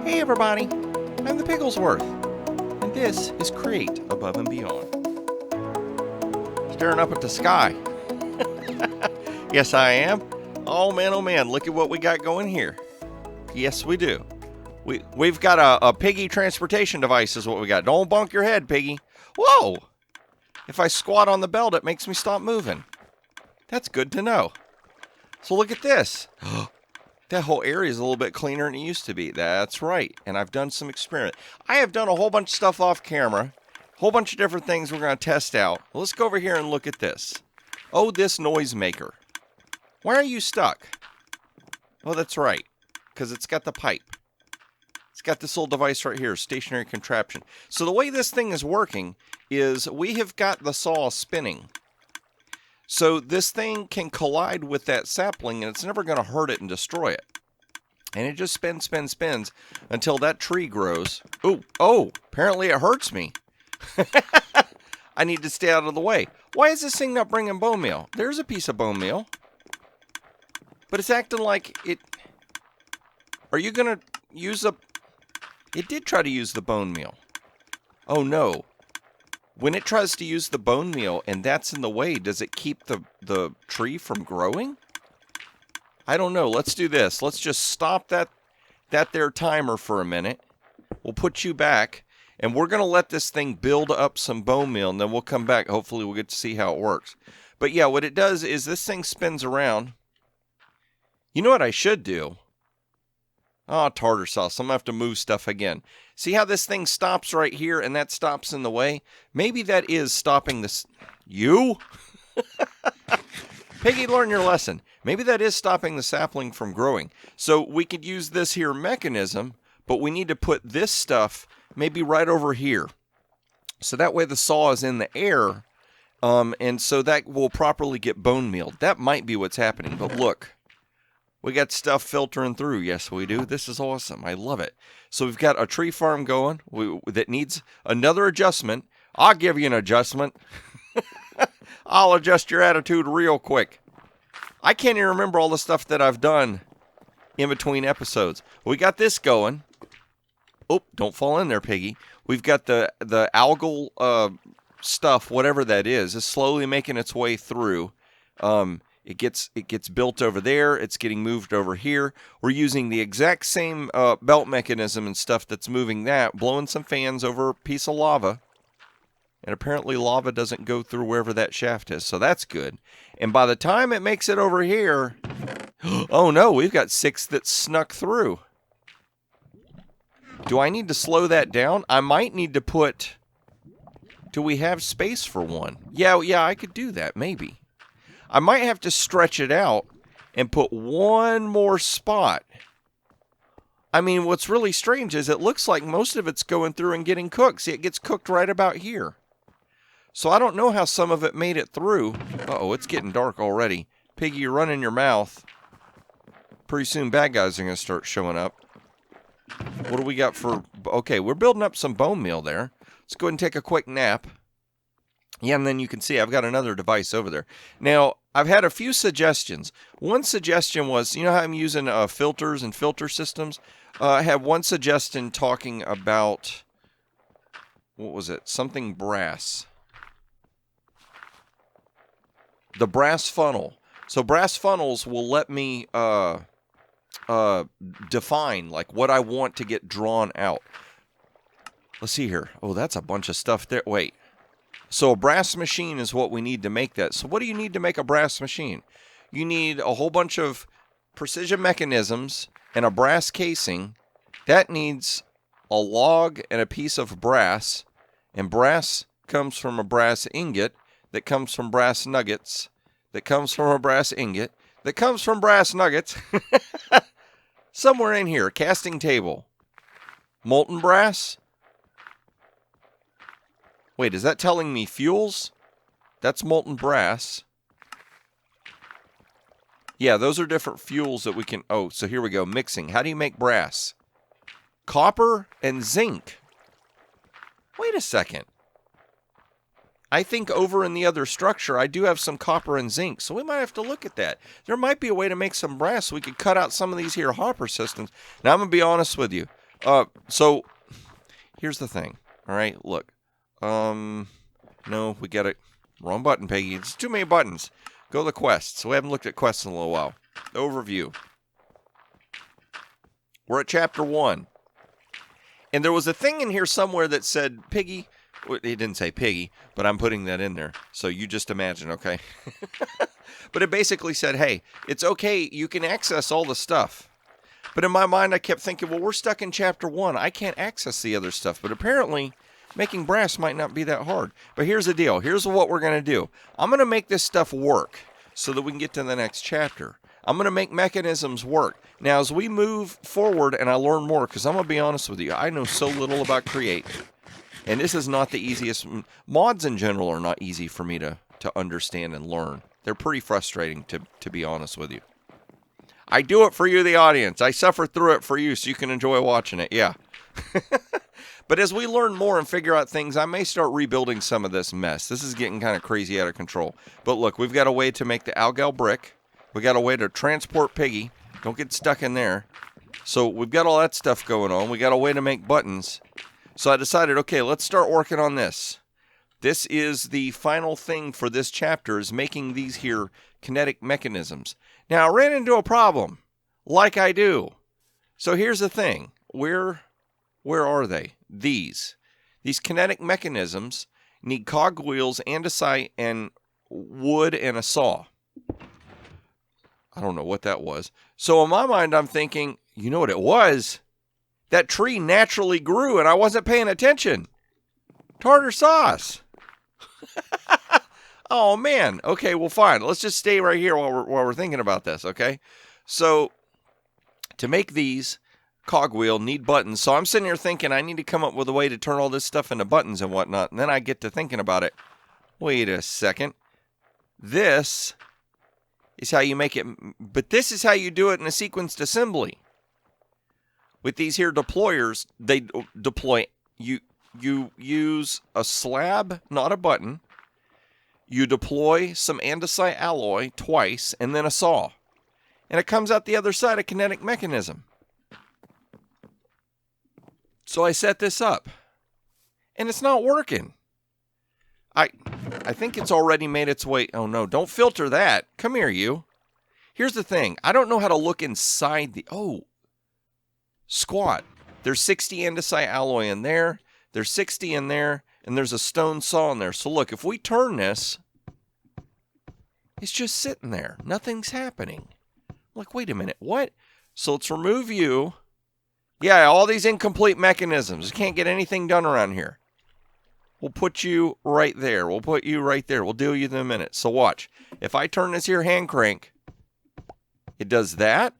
Hey everybody, I'm the Pigglesworth, and this is Create Above and Beyond. Staring up at the sky. Yes, I am. Oh man, look at what we got going here. Yes, we do. We've got a Piggy transportation device is what we got. Don't bonk your head, Piggy. Whoa! If I squat on the belt, it makes me stop moving. That's good to know. So look at this. That whole area is a little bit cleaner than it used to be. That's right. And I've done some experiment. I have done a whole bunch of stuff off camera. A whole bunch of different things we're going to test out. Well, let's go over here and look at this. Oh, this noise maker. Why are you stuck? Oh, that's right. Because it's got the pipe. It's got this little device right here, stationary contraption. So the way this thing is working is we have got the saw spinning. So this thing can collide with that sapling and it's never going to hurt it and destroy it. And it just spins until that tree grows. Oh, apparently it hurts me. I need to stay out of the way. Why is this thing not bringing bone meal? There's a piece of bone meal. But it's acting like it... Are you going to use a... It did try to use the bone meal. Oh no. When it tries to use the bone meal and that's in the way, does it keep the tree from growing? I don't know. Let's do this. Let's just stop that there timer for a minute. We'll put you back, and we're going to let this thing build up some bone meal, and then we'll come back. Hopefully we'll get to see how it works. But yeah, what it does is this thing spins around. You know what I should do? Oh, tartar sauce. I'm going to have to move stuff again. See how this thing stops right here and that stops in the way? Maybe that is stopping this. You? Piggy, learn your lesson. Maybe that is stopping the sapling from growing. So we could use this here mechanism, but we need to put this stuff maybe right over here. So that way the saw is in the air, and so that will properly get bone mealed. That might be what's happening, but look. We got stuff filtering through. Yes, we do. This is awesome. I love it. So we've got a tree farm going that needs another adjustment. I'll give you an adjustment. I'll adjust your attitude real quick. I can't even remember all the stuff that I've done in between episodes. We got this going. Oh, don't fall in there, Piggy. We've got the algal stuff, whatever that is slowly making its way through. It gets built over there. It's getting moved over here. We're using the exact same belt mechanism and stuff that's moving that, blowing some fans over a piece of lava. And apparently lava doesn't go through wherever that shaft is, so that's good. And by the time it makes it over here... Oh no, we've got 6 that snuck through. Do I need to slow that down? I might need to put... Do we have space for one? Yeah, I could do that, maybe. I might have to stretch it out and put one more spot. I mean, what's really strange is it looks like most of it's going through and getting cooked. See, it gets cooked right about here. So I don't know how some of it made it through. Uh-oh, it's getting dark already. Piggy, you're running your mouth. Pretty soon bad guys are going to start showing up. What do we got for... Okay, we're building up some bone meal there. Let's go ahead and take a quick nap. Yeah, and then you can see I've got another device over there. Now, I've had a few suggestions. One suggestion was, you know how I'm using filters and filter systems? I had one suggestion talking about, what was it? Something brass. The brass funnel. So brass funnels will let me define like what I want to get drawn out. Let's see here. Oh, that's a bunch of stuff there. Wait. So a brass machine is what we need to make that. So what do you need to make a brass machine? You need a whole bunch of precision mechanisms and a brass casing. That needs a log and a piece of brass. And brass comes from a brass ingot that comes from brass nuggets that comes from a brass ingot that comes from brass nuggets. Somewhere in here, casting table. Molten brass. Wait, is that telling me fuels? That's molten brass. Yeah, those are different fuels that we can... Oh, so here we go. Mixing. How do you make brass? Copper and zinc. Wait a second. I think over in the other structure, I do have some copper and zinc, so we might have to look at that. There might be a way to make some brass so we could cut out some of these here hopper systems. Now, I'm going to be honest with you. So here's the thing. All right, look. No, we get it. Wrong button, Piggy. It's too many buttons. Go to the quests. We haven't looked at quests in a little while. Overview. We're at chapter 1. And there was a thing in here somewhere that said Piggy. It didn't say Piggy, but I'm putting that in there. So you just imagine, okay? But it basically said, hey, it's okay. You can access all the stuff. But in my mind, I kept thinking, well, we're stuck in chapter 1. I can't access the other stuff. But apparently, making brass might not be that hard. But here's the deal. Here's what we're going to do. I'm going to make this stuff work so that we can get to the next chapter. I'm going to make mechanisms work. Now, as we move forward and I learn more, because I'm going to be honest with you, I know so little about Create. And this is not the easiest. Mods in general are not easy for me to understand and learn. They're pretty frustrating, to be honest with you. I do it for you, the audience. I suffer through it for you so you can enjoy watching it. Yeah. But as we learn more and figure out things, I may start rebuilding some of this mess. This is getting kind of crazy out of control. But look, we've got a way to make the algal brick. We got a way to transport Piggy. Don't get stuck in there. So we've got all that stuff going on. We got a way to make buttons. So I decided, okay, let's start working on this. This is the final thing for this chapter, is making these here kinetic mechanisms. Now, I ran into a problem, like I do. So here's the thing. Where are they? These kinetic mechanisms need cogwheels, andesite, and wood, and a saw. I don't know what that was. So in my mind, I'm thinking, you know what it was? That tree naturally grew, and I wasn't paying attention. Tartar sauce. Oh, man. Okay, well, fine. Let's just stay right here while we're thinking about this, okay? So to make these cogwheel, need buttons. So I'm sitting here thinking I need to come up with a way to turn all this stuff into buttons and whatnot. And then I get to thinking about it. Wait a second. This is how you make it. But this is how you do it in a sequenced assembly. With these here deployers, they deploy. You use a slab, not a button. You deploy some andesite alloy twice, and then a saw. And it comes out the other side of kinetic mechanism. So I set this up. And it's not working. I think it's already made its way. Oh, no, don't filter that. Come here, you. Here's the thing. I don't know how to look inside the... Oh, squat. There's 60 andesite alloy in there. There's 60 in there. And there's a stone saw in there. So look, if we turn this, it's just sitting there. Nothing's happening. I'm like, wait a minute. What? So let's remove you. Yeah, all these incomplete mechanisms. Can't get anything done around here. We'll put you right there. We'll put you right there. We'll deal you in a minute. So watch. If I turn this here hand crank, it does that.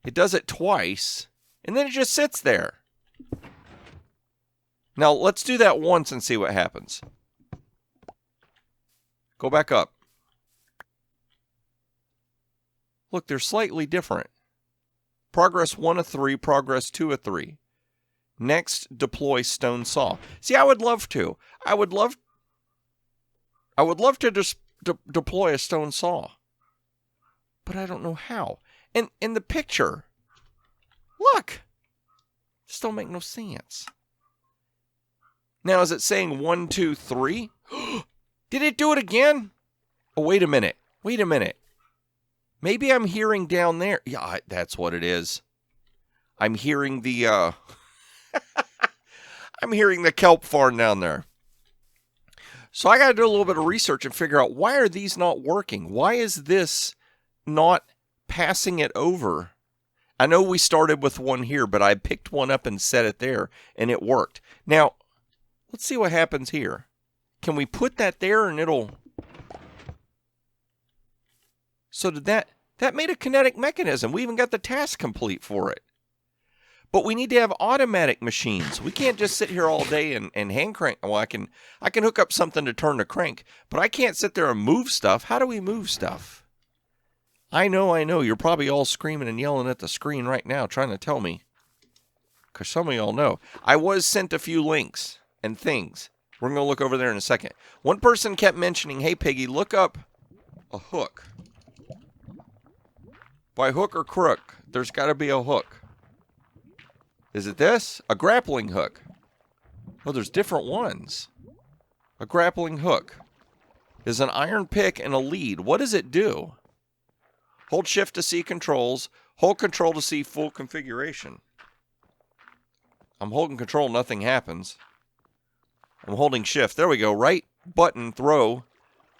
It does it twice. And then it just sits there. Now, let's do that once and see what happens. Go back up. Look, they're slightly different. Progress 1 of 3, progress 2 of 3. Next, deploy stone saw. See, I would love to. I would love to just deploy a stone saw. But I don't know how. And in the picture, look. This don't make no sense. Now, is it saying 1, 2, 3? Did it do it again? Oh, wait a minute. Wait a minute. Maybe I'm hearing down there. Yeah, that's what it is. I'm hearing the, I'm hearing the kelp farm down there. So I got to do a little bit of research and figure out, why are these not working? Why is this not passing it over? I know we started with one here, but I picked one up and set it there, and it worked. Now, let's see what happens here. Can we put that there and it'll... So did that made a kinetic mechanism. We even got the task complete for it. But we need to have automatic machines. We can't just sit here all day and hand crank. Well, I can hook up something to turn the crank, but I can't sit there and move stuff. How do we move stuff? I know. You're probably all screaming and yelling at the screen right now trying to tell me. Because some of y'all know. I was sent a few links and things. We're going to look over there in a second. One person kept mentioning, hey, Piggy, look up a hook. By hook or crook, there's got to be a hook. Is it this? A grappling hook. Oh, there's different ones. A grappling hook. Is an iron pick and a lead. What does it do? Hold shift to see controls. Hold control to see full configuration. I'm holding control, nothing happens. I'm holding shift. There we go. Right button, throw.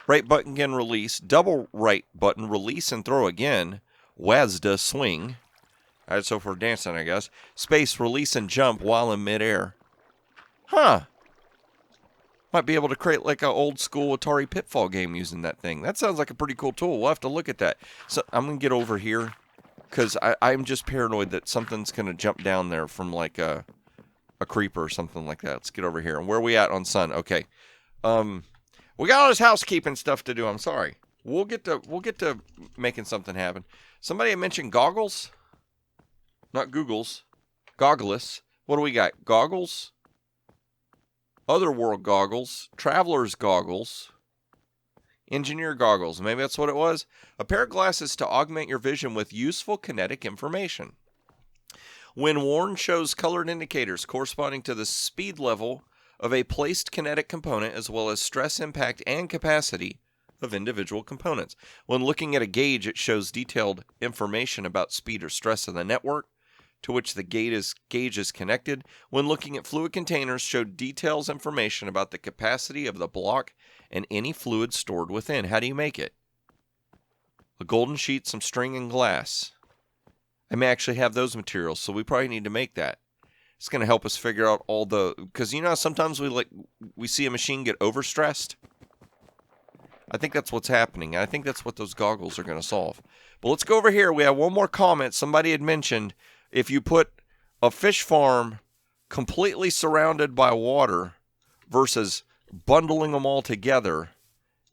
Right button again, release. Double right button, release and throw again. WASD, swing. All right, so for dancing, I guess. Space, release and jump while in midair. Huh. Might be able to create like an old school Atari Pitfall game using that thing. That sounds like a pretty cool tool. We'll have to look at that. So I'm going to get over here because I'm just paranoid that something's going to jump down there from like a creeper or something like that. Let's get over here. And where are we at on sun? Okay. We got all this housekeeping stuff to do. I'm sorry. We'll get to making something happen. Somebody had mentioned goggles. Not Googles. Goggless. What do we got? Goggles. Otherworld goggles, traveler's goggles, engineer goggles. Maybe that's what it was. A pair of glasses to augment your vision with useful kinetic information. When worn, shows colored indicators corresponding to the speed level of a placed kinetic component as well as stress, impact, and capacity of individual components. When looking at a gauge, it shows detailed information about speed or stress of the network to which the gauge is connected. When looking at fluid containers, show details information about the capacity of the block and any fluid stored within. How do you make it? A golden sheet, some string, and glass. I may actually have those materials, so we probably need to make that. It's going to help us figure out all the... Because you know sometimes we see a machine get overstressed? I think that's what's happening. I think that's what those goggles are going to solve. But let's go over here. We have one more comment. Somebody had mentioned... If you put a fish farm completely surrounded by water versus bundling them all together,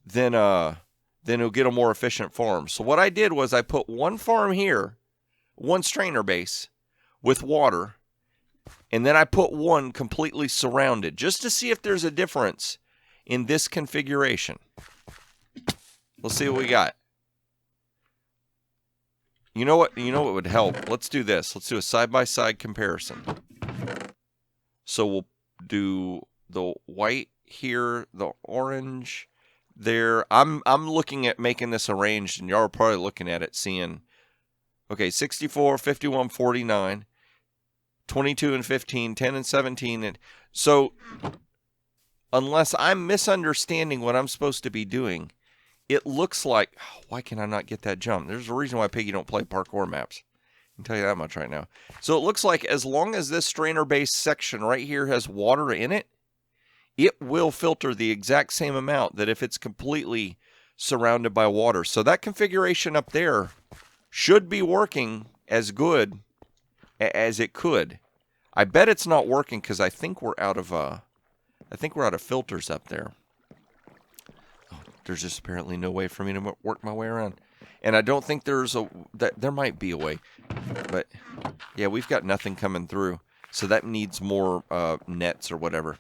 then you'll get a more efficient farm. So what I did was I put one farm here, one strainer base with water, and then I put one completely surrounded just to see if there's a difference in this configuration. Let's see what we got. You know what would help? Let's do this. Let's do a side-by-side comparison. So we'll do the white here, the orange there. I'm looking at making this arranged, and y'all are probably looking at it, seeing, okay, 64, 51, 49, 22 and 15, 10 and 17. And so unless I'm misunderstanding what I'm supposed to be doing, it looks like, why can I not get that jump? There's a reason why Piggy don't play parkour maps. I can tell you that much right now. So it looks like as long as this strainer base section right here has water in it, it will filter the exact same amount that if it's completely surrounded by water. So that configuration up there should be working as good as it could. I bet it's not working because I think we're out of filters up there. There's just apparently no way for me to work my way around. And I don't think there might be a way. But, yeah, we've got nothing coming through. So that needs more nets or whatever.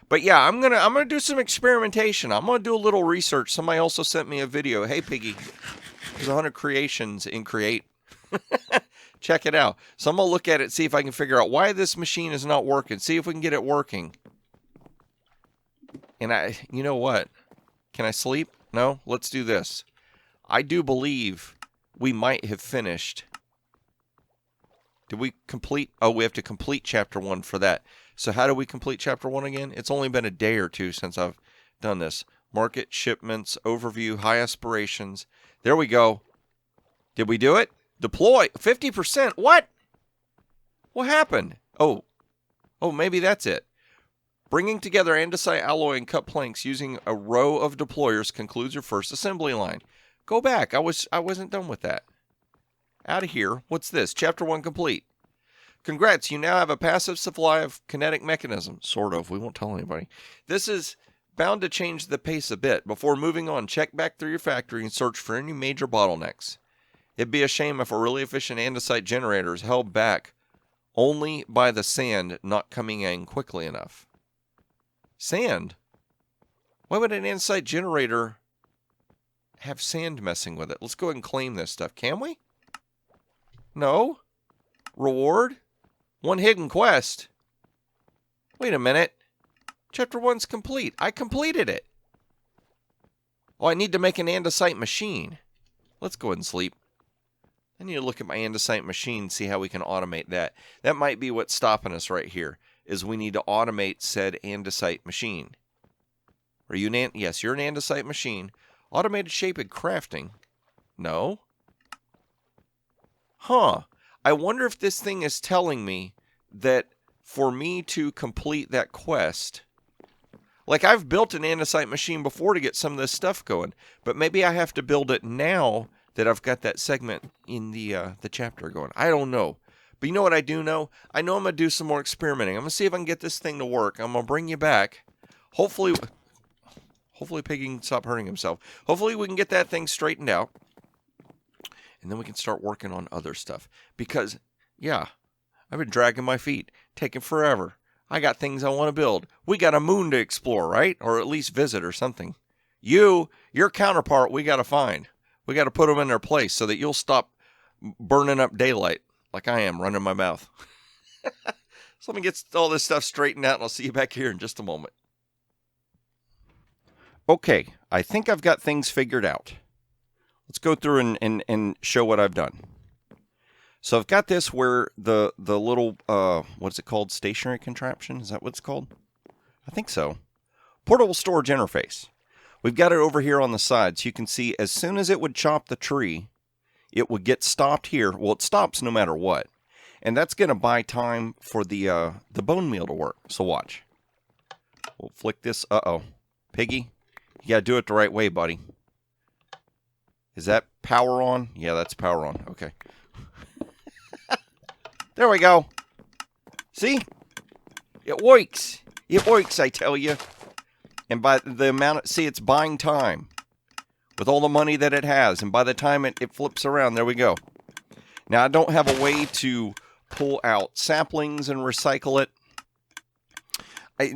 But, yeah, I'm gonna do some experimentation. I'm going to do a little research. Somebody also sent me a video. Hey, Piggy, there's 100 creations in Create. Check it out. So I'm going to look at it, see if I can figure out why this machine is not working. See if we can get it working. And you know what? Can I sleep? No? Let's do this. I do believe we might have finished. Did we complete? Oh, we have to complete Chapter 1 for that. So how do we complete Chapter 1 again? It's only been a day or two since I've done this. Market, shipments, overview, high aspirations. There we go. Did we do it? Deploy. 50%. What? What happened? Oh, maybe that's it. Bringing together andesite alloy and cut planks using a row of deployers concludes your first assembly line. Go back. I wasn't done with that. Out of here. What's this? Chapter 1 complete. Congrats, you now have a passive supply of kinetic mechanism. Sort of. We won't tell anybody. This is bound to change the pace a bit. Before moving on, check back through your factory and search for any major bottlenecks. It'd be a shame if a really efficient andesite generator is held back only by the sand not coming in quickly enough. Sand? Why would an andesite generator have sand messing with it? Let's go ahead and claim this stuff. Can we? No? Reward? One hidden quest? Wait a minute. Chapter 1's complete. I completed it. Oh, I need to make an andesite machine. Let's go ahead and sleep. I need to look at my andesite machine, see how we can automate that. That might be what's stopping us right here, is we need to automate said andesite machine. Are you an yes, you're an andesite machine. Automated shape and crafting. No. Huh. I wonder if this thing is telling me that for me to complete that quest, like I've built an andesite machine before to get some of this stuff going, but maybe I have to build it now that I've got that segment in the chapter going. I don't know. But you know what I do know? I know I'm going to do some more experimenting. I'm going to see if I can get this thing to work. I'm going to bring you back. Hopefully Piggy can stop hurting himself. Hopefully we can get that thing straightened out. And then we can start working on other stuff. Because, yeah, I've been dragging my feet. Taking forever. I got things I want to build. We got a moon to explore, right? Or at least visit or something. Your counterpart, we got to find. We got to put them in their place so that you'll stop burning up daylight like I am running my mouth. So let me get all this stuff straightened out and I'll see you back here in just a moment. Okay, I think I've got things figured out. Let's go through and show what I've done. So I've got this where the little, what's it called? Stationary contraption? Is that what it's called? I think so. Portable storage interface. We've got it over here on the side. So you can see as soon as it would chop the tree, it would get stopped here. Well, it stops no matter what. And that's going to buy time for the bone meal to work. So watch. We'll flick this. Uh-oh. Piggy, you got to do it the right way, buddy. Is that power on? Yeah, that's power on. Okay. There we go. See? It works. It works, I tell you. And by the amount, see, it's buying time with all the money that it has. And by the time it flips around, there we go. Now, I don't have a way to pull out saplings and recycle it.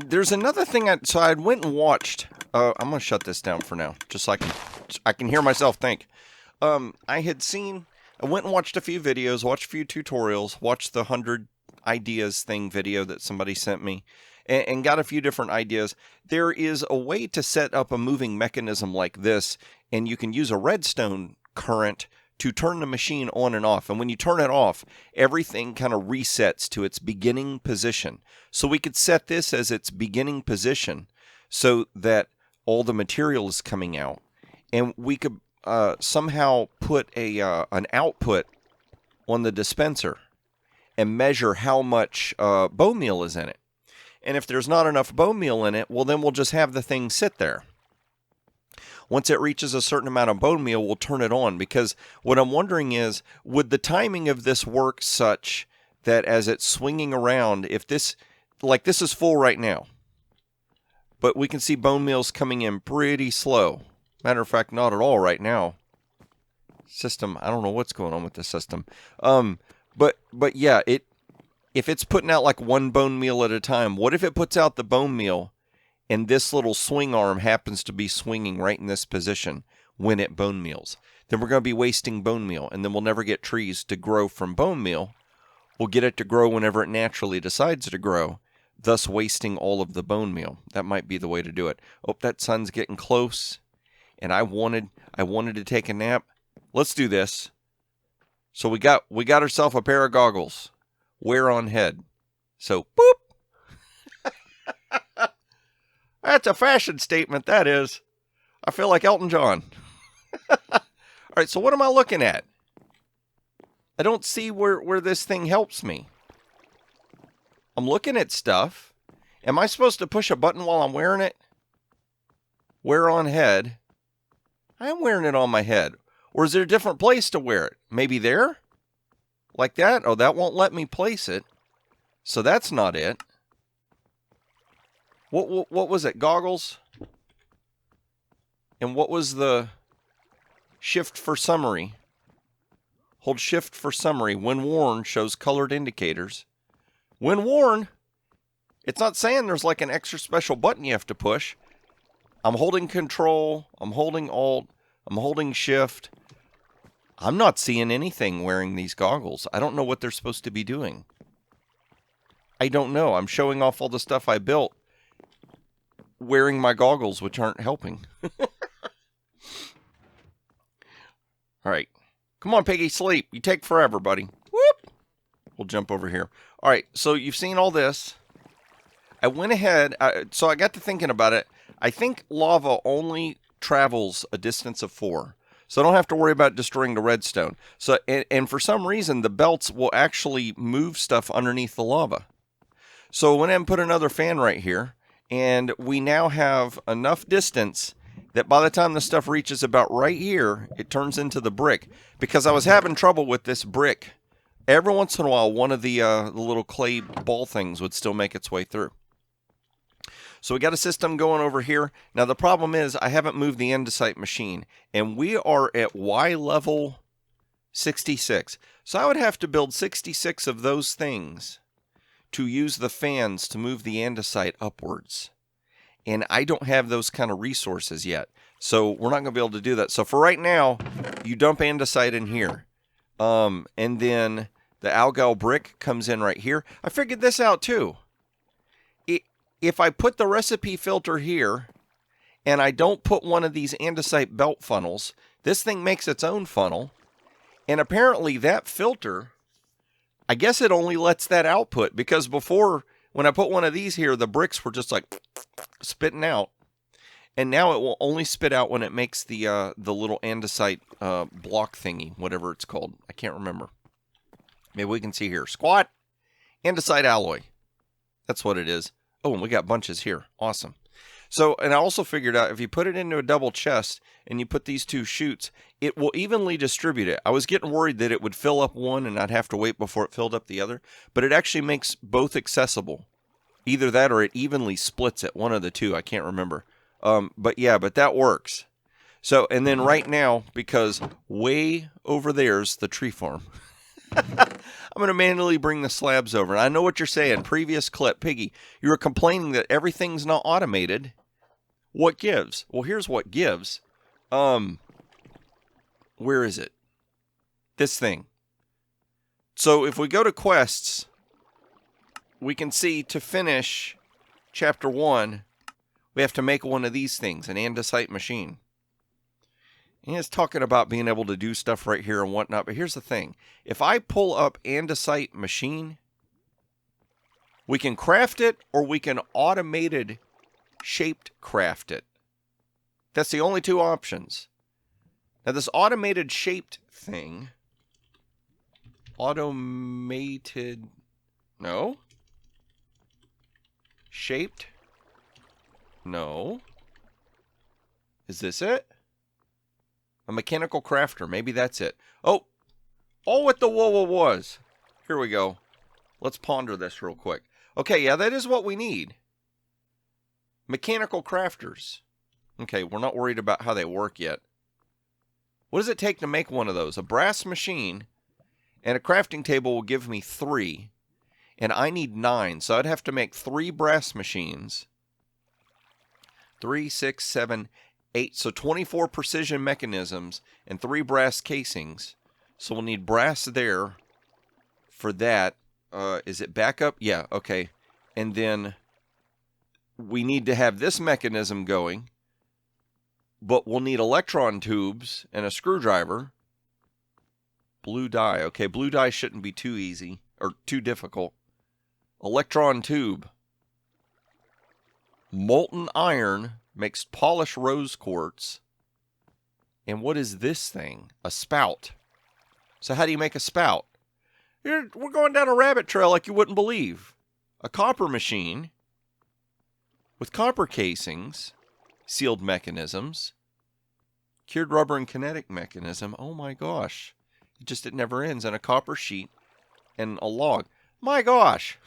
There's another thing. So I went and watched. I'm going to shut this down for now, just so I can hear myself think. I went and watched a few videos, watched a few tutorials, watched the 100 ideas thing video that somebody sent me, and got a few different ideas. There is a way to set up a moving mechanism like this, and you can use a redstone current to turn the machine on and off. And when you turn it off, everything kind of resets to its beginning position. So we could set this as its beginning position so that all the material is coming out. And we could somehow put an output on the dispenser and measure how much bone meal is in it. And if there's not enough bone meal in it, well, then we'll just have the thing sit there. Once it reaches a certain amount of bone meal, we'll turn it on. Because what I'm wondering is, would the timing of this work such that as it's swinging around, if this, like this is full right now, but we can see bone meal's coming in pretty slow. Matter of fact, not at all right now. System, I don't know what's going on with the system. But yeah, if it's putting out like one bone meal at a time, what if it puts out the bone meal and this little swing arm happens to be swinging right in this position when it bone meals? Then we're going to be wasting bone meal, and then we'll never get trees to grow from bone meal. We'll get it to grow whenever it naturally decides to grow, thus wasting all of the bone meal. That might be the way to do it. Oh, that sun's getting close, and I wanted to take a nap. Let's do this. So we got ourselves a pair of goggles. Wear on head. So, boop. That's a fashion statement, that is. I feel like Elton John. All right, so what am I looking at? I don't see where this thing helps me. I'm looking at stuff. Am I supposed to push a button while I'm wearing it? Wear on head. I am wearing it on my head. Or is there a different place to wear it? Maybe there? Like that? Oh, that won't let me place it. So that's not it. What was it? Goggles? And what was the shift for summary? Hold shift for summary. When worn, shows colored indicators. When worn, it's not saying there's like an extra special button you have to push. I'm holding control. I'm holding alt. I'm holding shift. I'm not seeing anything wearing these goggles. I don't know what they're supposed to be doing. I don't know. I'm showing off all the stuff I built wearing my goggles, which aren't helping. All right. Come on, Piggy, sleep. You take forever, buddy. Whoop. We'll jump over here. All right, so you've seen all this. I went ahead, so I got to thinking about it. I think lava only travels a distance of 4. So I don't have to worry about destroying the redstone. So, and for some reason, the belts will actually move stuff underneath the lava. So I went ahead and put another fan right here. And we now have enough distance that by the time the stuff reaches about right here, it turns into the brick. Because I was having trouble with this brick. Every once in a while, one of the little clay ball things would still make its way through. So we got a system going over here. Now the problem is I haven't moved the andesite machine. And we are at Y level 66. So I would have to build 66 of those things to use the fans to move the andesite upwards. And I don't have those kind of resources yet. So we're not going to be able to do that. So for right now, you dump andesite in here. And then the algal brick comes in right here. I figured this out too. If I put the recipe filter here, and I don't put one of these andesite belt funnels, this thing makes its own funnel. And apparently that filter, I guess it only lets that output, because before, when I put one of these here, the bricks were just like spitting out. And now it will only spit out when it makes the little andesite block thingy, whatever it's called. I can't remember. Maybe we can see here. Squat, andesite alloy. That's what it is. Oh, and we got bunches here. Awesome. So, and I also figured out if you put it into a double chest and you put these 2 chutes, it will evenly distribute it. I was getting worried that it would fill up one and I'd have to wait before it filled up the other, but it actually makes both accessible. Either that or it evenly splits it, one of the two. I can't remember. But yeah, but that works. So, and then right now, because way over there's the tree farm, I'm going to manually bring the slabs over. And I know what you're saying. Previous clip, Piggy, you were complaining that everything's not automated. What gives? Well, here's what gives. Where is it? This thing. So if we go to quests, we can see to finish chapter 1, we have to make one of these things, an andesite machine. And it's talking about being able to do stuff right here and whatnot. But here's the thing. If I pull up andesite machine, we can craft it or we can automated shaped craft it. That's the only 2 options. Now this automated shaped thing. Automated. No. Shaped. No. Is this it? A mechanical crafter. Maybe that's it. Oh, what the whoa was. Here we go. Let's ponder this real quick. Okay, yeah, that is what we need. Mechanical crafters. Okay, we're not worried about how they work yet. What does it take to make one of those? A brass machine and a crafting table will give me 3. And I need 9. So I'd have to make 3 brass machines. 3, 6, 7, 8. So 24 precision mechanisms and 3 brass casings. So we'll need brass there for that. Is it backup? Yeah, okay. And then we need to have this mechanism going. But we'll need electron tubes and a screwdriver. Blue dye. Okay, blue dye shouldn't be too easy or too difficult. Electron tube. Molten iron makes polished rose quartz. And what is this thing? A spout. So how do you make a spout? We're going down a rabbit trail like you wouldn't believe. A copper machine with copper casings, sealed mechanisms, cured rubber and kinetic mechanism. Oh my gosh. It never ends. And a copper sheet and a log. My gosh.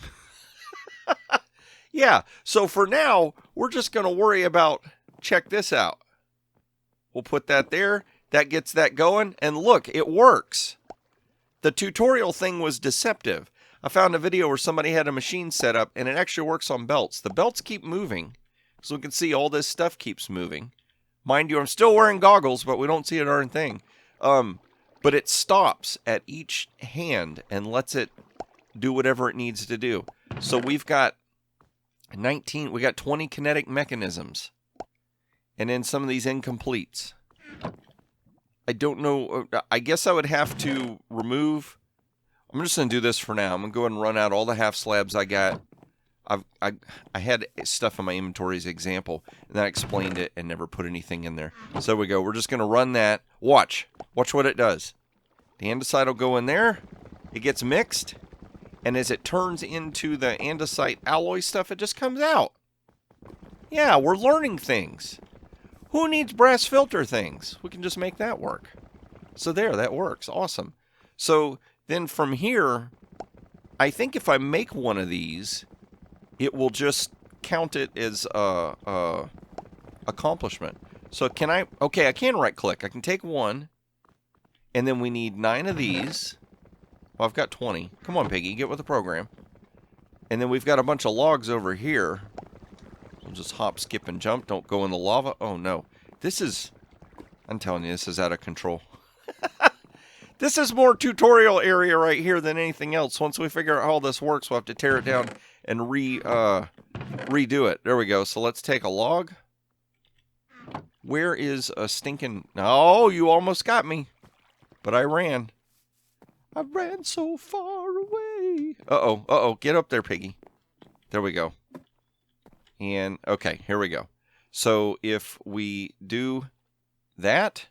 Yeah, so for now, we're just going to worry about, check this out. We'll put that there. That gets that going. And look, it works. The tutorial thing was deceptive. I found a video where somebody had a machine set up, and it actually works on belts. The belts keep moving, so we can see all this stuff keeps moving. Mind you, I'm still wearing goggles, but we don't see a darn thing. But it stops at each hand and lets it do whatever it needs to do. So we've got 19, we got 20 kinetic mechanisms. And then some of these incompletes. I don't know. I guess I would have to remove. I'm just going to do this for now. I'm going to go ahead and run out all the half slabs I got. I had stuff in my inventory as an example, and then I explained it and never put anything in there. So there we go. We're just going to run that. Watch what it does. The andesite will go in there. It gets mixed, and as it turns into the andesite alloy stuff, it just comes out. Yeah, we're learning things. Who needs brass filter things? We can just make that work. So there, that works. Awesome. So then from here, I think if I make one of these, it will just count it as a accomplishment. So can I? Okay, I can right click. I can take one, and then we need 9 of these. Well, I've got 20. Come on, Piggy, get with the program. And then we've got a bunch of logs over here. We'll just hop, skip, and jump. Don't go in the lava. Oh, no. This is... I'm telling you, this is out of control. This is more tutorial area right here than anything else. Once we figure out how this works, we'll have to tear it down and redo it. There we go. So let's take a log. Where is a stinking... Oh, you almost got me. But I ran. I ran so far away. Uh-oh, uh-oh. Get up there, Piggy. There we go. And, okay, here we go. So if we do that...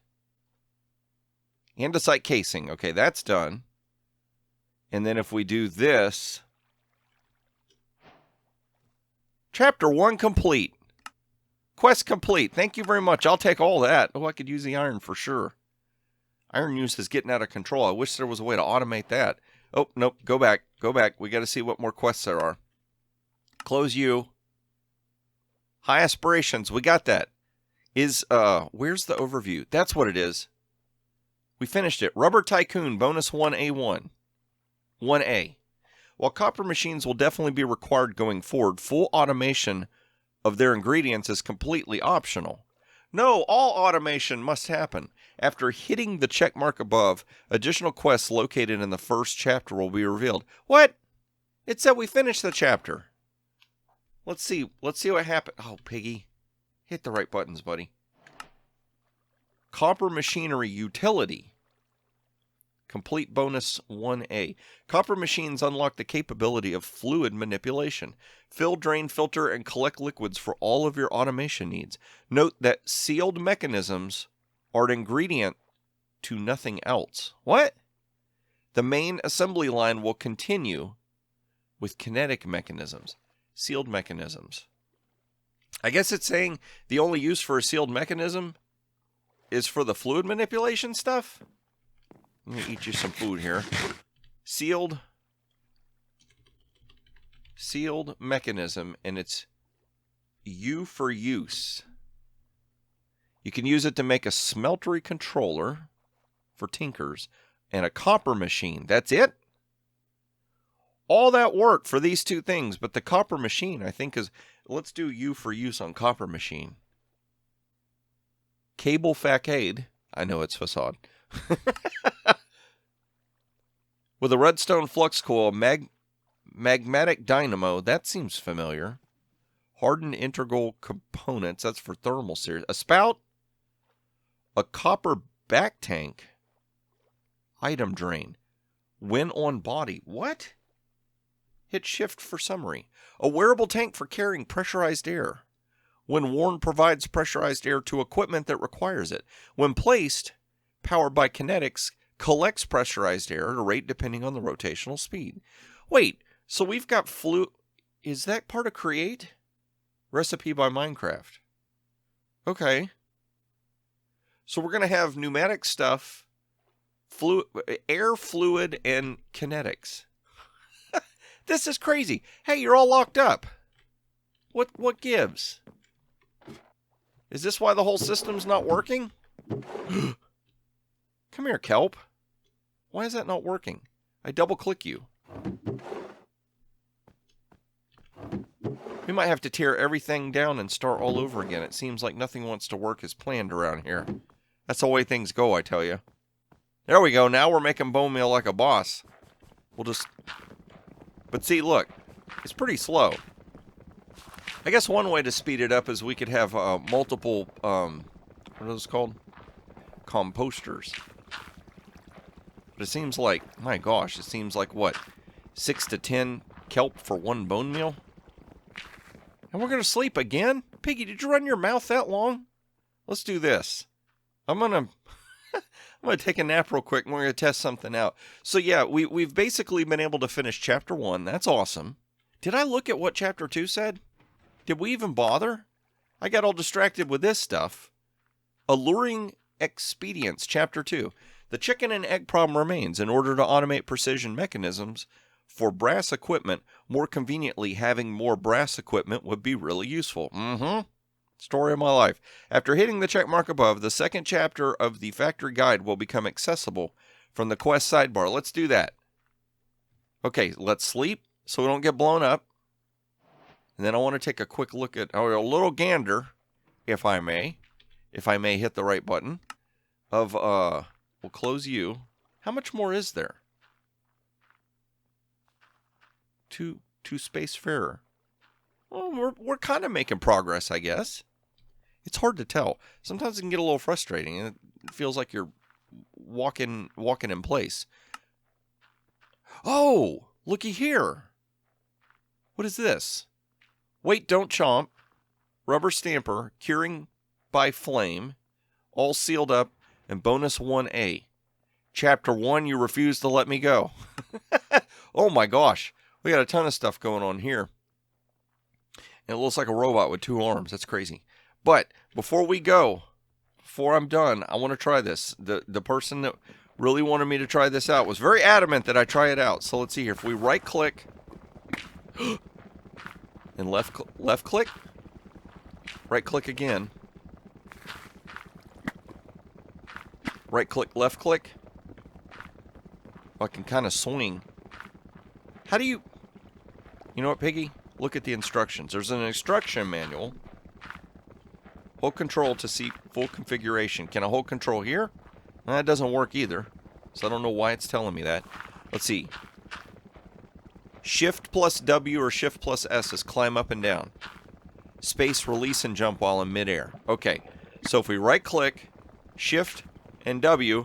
Andesite casing. Okay, that's done. And then if we do this... Chapter 1 complete. Quest complete. Thank you very much. I'll take all that. Oh, I could use the iron for sure. Iron use is getting out of control. I wish there was a way to automate that. Oh, nope. Go back. Go back. We got to see what more quests there are. Close you. High aspirations. We got that. Where's the overview? That's what it is. We finished it. Rubber Tycoon, bonus 1A1. 1A. While copper machines will definitely be required going forward, full automation of their ingredients is completely optional. No, all automation must happen. After hitting the check mark above, additional quests located in the first chapter will be revealed. What? It said we finished the chapter. Let's see. Let's see what happened. Oh, Piggy. Hit the right buttons, buddy. Copper Machinery Utility. Complete bonus 1A. Copper machines unlock the capability of fluid manipulation. Fill, drain, filter, and collect liquids for all of your automation needs. Note that sealed mechanisms are an ingredient to nothing else. What? The main assembly line will continue with kinetic mechanisms. Sealed mechanisms. I guess it's saying the only use for a sealed mechanism is for the fluid manipulation stuff. Let me eat you some food here. Sealed mechanism, and it's U for use. You can use it to make a smeltery controller for tinkers and a copper machine. That's it? All that work for these two things, but the copper machine, I think, is... Let's do U for use on copper machine. Cable facade. I know it's facade. With a redstone flux coil, magmatic dynamo. That seems familiar. Hardened integral components. That's for thermal series. A spout. A copper back tank. Item drain. When on body. What? Hit shift for summary. A wearable tank for carrying pressurized air. When worn, provides pressurized air to equipment that requires it. When placed, powered by kinetics, collects pressurized air at a rate depending on the rotational speed. Wait, so we've got Is that part of Create? Recipe by Minecraft. Okay. So we're going to have pneumatic stuff, air, fluid, and kinetics. This is crazy. Hey, you're all locked up. What gives? Is this why the whole system's not working? Come here, kelp. Why is that not working? I double-click you. We might have to tear everything down and start all over again. It seems like nothing wants to work as planned around here. That's the way things go, I tell you. There we go. Now we're making bone meal like a boss. We'll just... But see, look. It's pretty slow. I guess one way to speed it up is we could have multiple, what are those called? Composters. But it seems like, my gosh, it seems like what? 6 to 10 kelp for one bone meal? And we're going to sleep again? Piggy, did you run your mouth that long? Let's do this. I'm going to take a nap real quick and we're going to test something out. So yeah, we've basically been able to finish chapter 1. That's awesome. Did I look at what chapter 2 said? Did we even bother? I got all distracted with this stuff. Alluring Expedients, chapter 2. The chicken and egg problem remains. In order to automate precision mechanisms for brass equipment, more conveniently having more brass equipment would be really useful. Story of my life. After hitting the check mark above, the second chapter of the factory guide will become accessible from the quest sidebar. Let's do that. Okay, let's sleep so we don't get blown up. And then I want to take a quick look at, or a little gander, if I may hit the right button, of, we'll close you. How much more is there? Two spacefarer. Well, we're kind of making progress, I guess. It's hard to tell. Sometimes it can get a little frustrating, and it feels like you're walking in place. Oh, looky here. What is this? Wait, don't chomp. Rubber stamper, curing by flame, all sealed up, and bonus 1A. Chapter 1, you refuse to let me go. Oh my gosh. We got a ton of stuff going on here. And it looks like a robot with 2 arms. That's crazy. But before we go, before I'm done, I want to try this. The person that really wanted me to try this out was very adamant that I try it out. So let's see here. If we right click and left click, right click again, right click, left click, I can kind of swing. How do you know what, Piggy? Look at the instructions. There's an instruction manual. Hold control to see full configuration. Can I hold control here? That doesn't work either. So I don't know why it's telling me that. Let's see. Shift plus W or Shift plus S is climb up and down. Space, release, and jump while in midair. Okay. So if we right click, Shift, and W.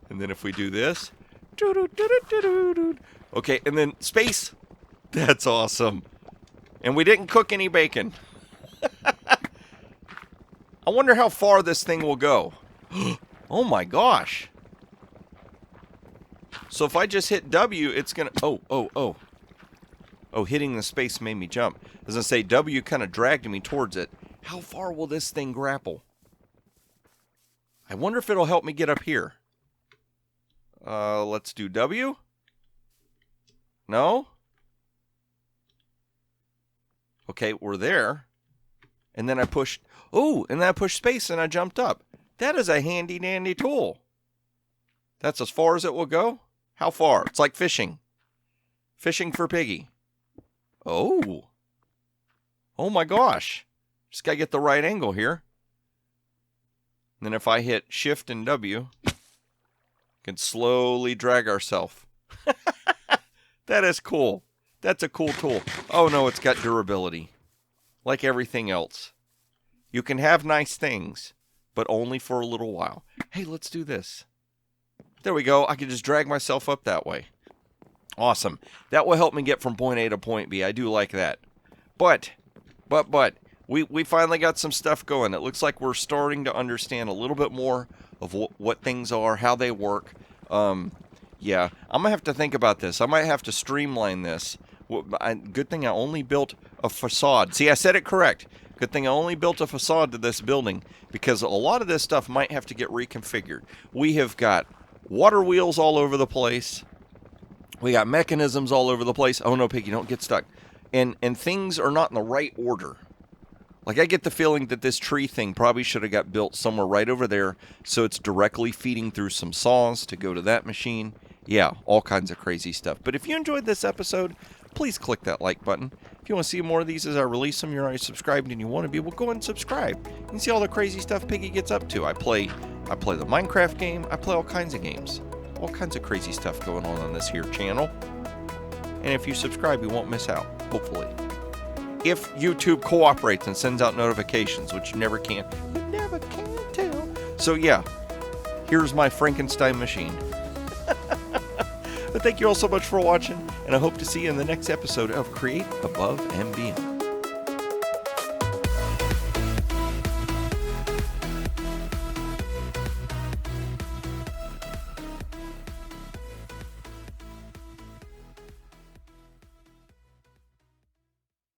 And then if we do this. Okay, and then space. That's awesome. And we didn't cook any bacon. I wonder how far this thing will go. Oh my gosh. So if I just hit W, it's going to... Oh, hitting the space made me jump. As I say, W kind of dragged me towards it. How far will this thing grapple? I wonder if it'll help me get up here. Let's do W. No? Okay, we're there. And then I pushed... Oh, and then I pushed space and I jumped up. That is a handy-dandy tool. That's as far as it will go? How far? It's like fishing. Fishing for Piggy. Oh. Oh my gosh. Just gotta get the right angle here. And then if I hit Shift and W, can slowly drag ourselves. That is cool. That's a cool tool. Oh no, it's got durability. Like everything else. You can have nice things, but only for a little while. Hey, let's do this. There we go. I can just drag myself up that way. Awesome. That will help me get from point A to point B. I do like that. But, we finally got some stuff going. It looks like we're starting to understand a little bit more of what things are, how they work. Yeah, I'm going to have to think about this. I might have to streamline this. Good thing I only built a facade. See, I said it correct. Good thing I only built a facade to this building, because a lot of this stuff might have to get reconfigured. We have got water wheels all over the place. We got mechanisms all over the place. Oh no, Piggy, don't get stuck. And things are not in the right order. Like, I get the feeling that this tree thing probably should have got built somewhere right over there, so it's directly feeding through some saws to go to that machine. Yeah, all kinds of crazy stuff. But if you enjoyed this episode, please click that like button. If you want to see more of these as I release them, you're already subscribed and you want to be, well, go ahead and subscribe. You can see all the crazy stuff Piggy gets up to. I play the Minecraft game. I play all kinds of games. All kinds of crazy stuff going on this here channel. And if you subscribe, you won't miss out, hopefully. If YouTube cooperates and sends out notifications, which you never can. You never can tell. So yeah, here's my Frankenstein machine. But thank you all so much for watching, and I hope to see you in the next episode of Create Above and Beyond.